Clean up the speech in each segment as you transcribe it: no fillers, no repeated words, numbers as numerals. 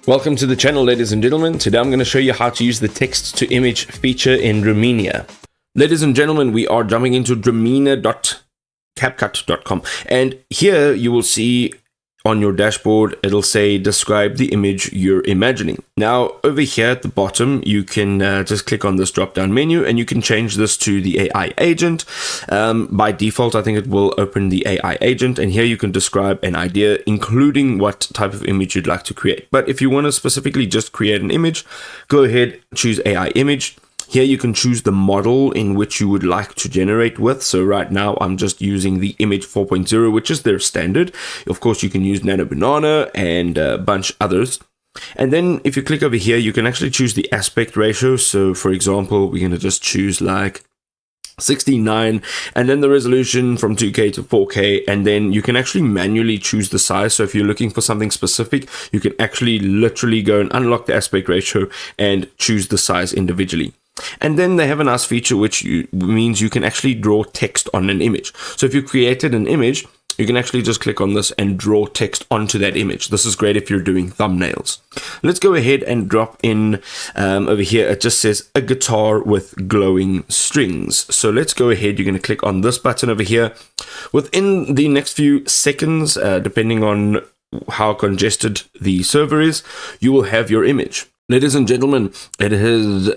Welcome to the channel, ladies and gentlemen. Today I'm going to show you how to use the text to image feature in Dreamina. Ladies and gentlemen, we are jumping into Dreamina.CapCut.com, and here you will see on your dashboard it'll say describe the image you're imagining. Now over here at the bottom you can just click on this drop down menu and you can change this to the AI agent. By default I think it will open the AI agent, and here you can describe an idea including what type of image you'd like to create. But if you want to specifically just create an image, go ahead, choose AI image. Here you can choose the model in which you would like to generate with. So right now I'm just using the image 4.0, which is their standard. Of course you can use Nano Banana and a bunch others. And then if you click over here, you can actually choose the aspect ratio. So for example, we're going to just choose like 69, and then the resolution from 2K to 4K, and then you can actually manually choose the size. So if you're looking for something specific, you can actually literally go and unlock the aspect ratio and choose the size individually. And then they have a nice feature which means you can actually draw text on an image. So if you created an image, you can actually just click on this and draw text onto that image. This is great if you're doing thumbnails. Let's go ahead and drop in over here. It just says a guitar with glowing strings. So let's go ahead. You're going to click on this button over here. Within the next few seconds, depending on how congested the server is, you will have your image. Ladies and gentlemen, it has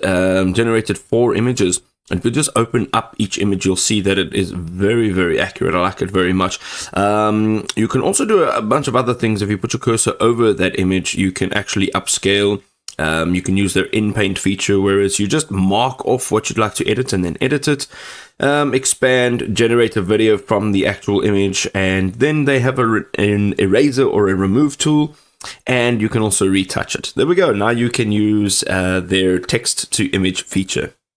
generated 4 images. And if you just open up each image, you'll see that it is very, very accurate. I like it very much. You can also do a bunch of other things. If you put your cursor over that image, you can actually upscale. You can use their in-paint feature, whereas you just mark off what you'd like to edit and then edit it. Expand, generate a video from the actual image, and then they have an eraser or a remove tool. And you can also retouch it. There we go. Now you can use their text to image feature.